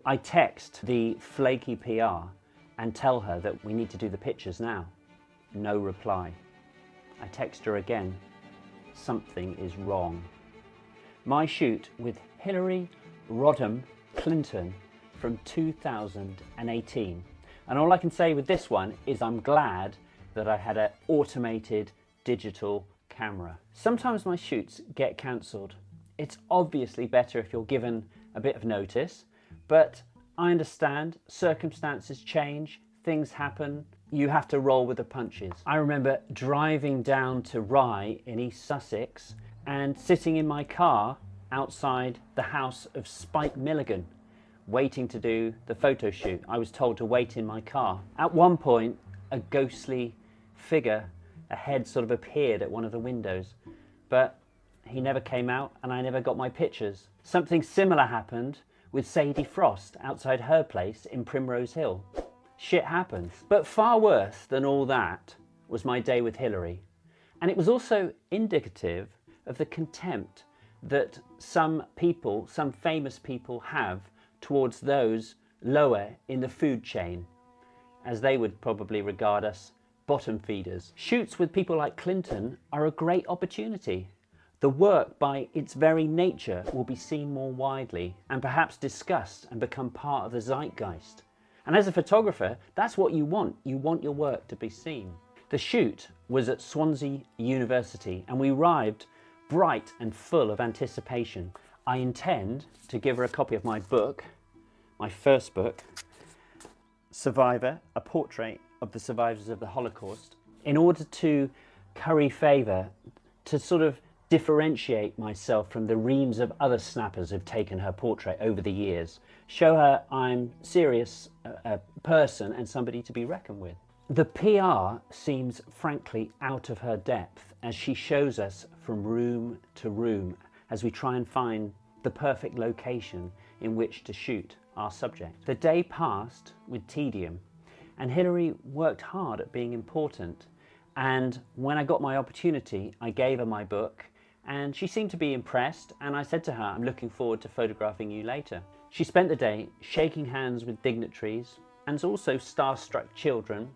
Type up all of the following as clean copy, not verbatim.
I text the flaky PR and tell her that we need to do the pictures now. No reply. I text her again. Something is wrong. My shoot with Hillary Rodham Clinton from 2018. And all I can say with this one is I'm glad that I had an automated digital camera. Sometimes my shoots get cancelled. It's obviously better if you're given a bit of notice, but I understand circumstances change, things happen, you have to roll with the punches. I remember driving down to Rye in East Sussex and sitting in my car outside the house of Spike Milligan, waiting to do the photo shoot. I was told to wait in my car. At one point, a ghostly figure, a head sort of appeared at one of the windows, but he never came out and I never got my pictures. Something similar happened with Sadie Frost outside her place in Primrose Hill. Shit happens. But far worse than all that was my day with Hillary. And it was also indicative of the contempt that some people, some famous people have towards those lower in the food chain, as they would probably regard us bottom feeders. Shoots with people like Clinton are a great opportunity. The work, by its very nature, will be seen more widely and perhaps discussed and become part of the zeitgeist. And as a photographer, that's what you want. You want your work to be seen. The shoot was at Swansea University and we arrived bright and full of anticipation. I intend to give her a copy of my book, my first book, Survivor, a portrait of the survivors of the Holocaust, in order to curry favour, to sort of differentiate myself from the reams of other snappers who've taken her portrait over the years. Show her I'm serious, a person and somebody to be reckoned with. The PR seems frankly out of her depth as she shows us from room to room as we try and find the perfect location in which to shoot our subject. The day passed with tedium and Hillary worked hard at being important, and when I got my opportunity I gave her my book and she seemed to be impressed, and I said to her, I'm looking forward to photographing you later. She spent the day shaking hands with dignitaries and also starstruck children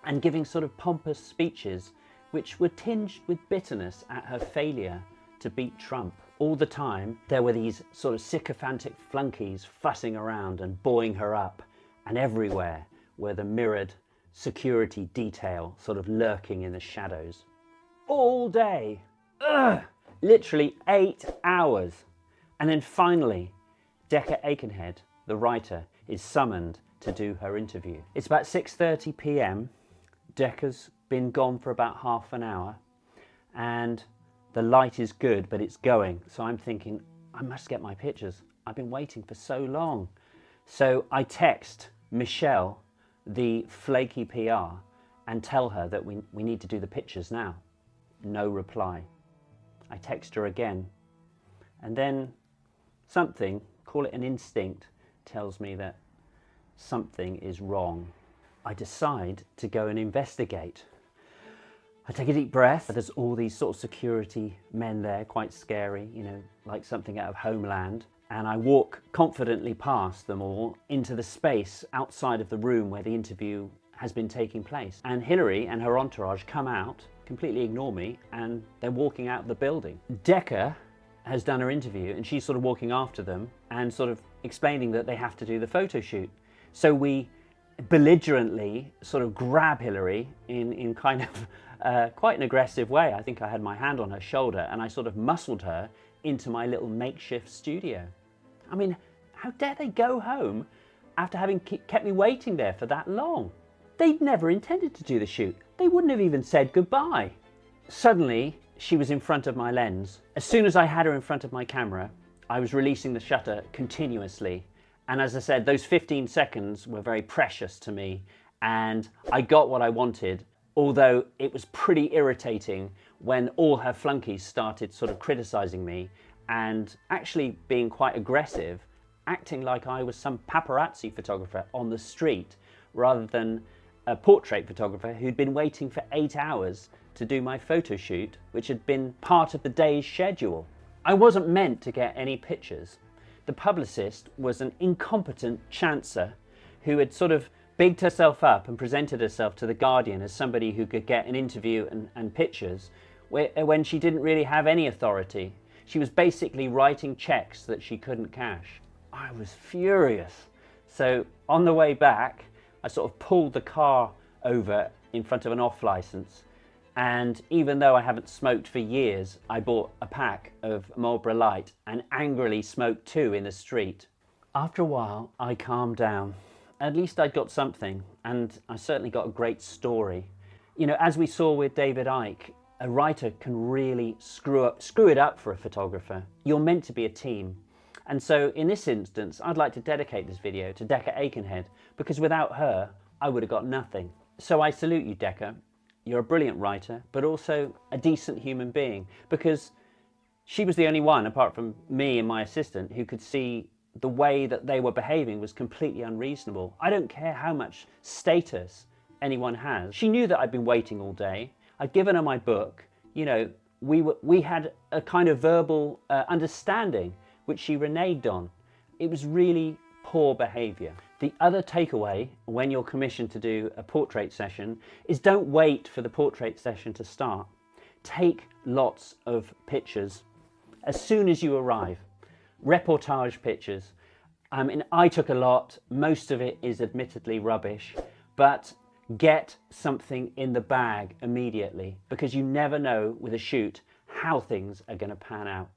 and giving sort of pompous speeches which were tinged with bitterness at her failure to beat Trump. All the time there were these sort of sycophantic flunkies fussing around and buoying her up, and everywhere were the mirrored security detail sort of lurking in the shadows. All day. Ugh! Literally 8 hours. And then finally, Decca Aikenhead, the writer, is summoned to do her interview. It's about 6:30 p.m. Decca's been gone for about half an hour and the light is good, but it's going. So I'm thinking, I must get my pictures. I've been waiting for so long. So I text Michelle, the flaky PR, and tell her that we need to do the pictures now. No reply. I text her again. And then something, call it an instinct, tells me that something is wrong. I decide to go and investigate. I take a deep breath. There's all these sort of security men there, quite scary, you know, like something out of Homeland. And I walk confidently past them all into the space outside of the room where the interview has been taking place. And Hillary and her entourage come out, completely ignore me, and they're walking out of the building. Decca has done her interview and she's sort of walking after them and sort of explaining that they have to do the photo shoot. So we belligerently sort of grab Hillary in kind of quite an aggressive way. I think I had my hand on her shoulder and I sort of muscled her into my little makeshift studio. I mean, how dare they go home after having kept me waiting there for that long? They'd never intended to do the shoot. They wouldn't have even said goodbye. Suddenly, she was in front of my lens. As soon as I had her in front of my camera, I was releasing the shutter continuously. And as I said, those 15 seconds were very precious to me and I got what I wanted, although it was pretty irritating when all her flunkies started sort of criticizing me and actually being quite aggressive, acting like I was some paparazzi photographer on the street rather than a portrait photographer who'd been waiting for 8 hours to do my photo shoot, which had been part of the day's schedule. I wasn't meant to get any pictures, The publicist was an incompetent chancer who had sort of bigged herself up and presented herself to The Guardian as somebody who could get an interview and pictures when she didn't really have any authority. She was basically writing checks that she couldn't cash. I was furious. So on the way back, I sort of pulled the car over in front of an off license. And even though I haven't smoked for years, I bought a pack of Marlboro Light and angrily smoked 2 in the street. After a while, I calmed down. At least I'd got something, and I certainly got a great story. You know, as we saw with David Icke, a writer can really screw it up for a photographer. You're meant to be a team. And so in this instance, I'd like to dedicate this video to Decca Aikenhead, because without her, I would have got nothing. So I salute you, Decca. You're a brilliant writer, but also a decent human being, because she was the only one, apart from me and my assistant, who could see the way that they were behaving was completely unreasonable. I don't care how much status anyone has. She knew that I'd been waiting all day. I'd given her my book. You know, we had a kind of verbal understanding, which she reneged on. It was really poor behaviour. The other takeaway when you're commissioned to do a portrait session is don't wait for the portrait session to start. Take lots of pictures as soon as you arrive. Reportage pictures. I took a lot. Most of it is admittedly rubbish, but get something in the bag immediately, because you never know with a shoot how things are going to pan out.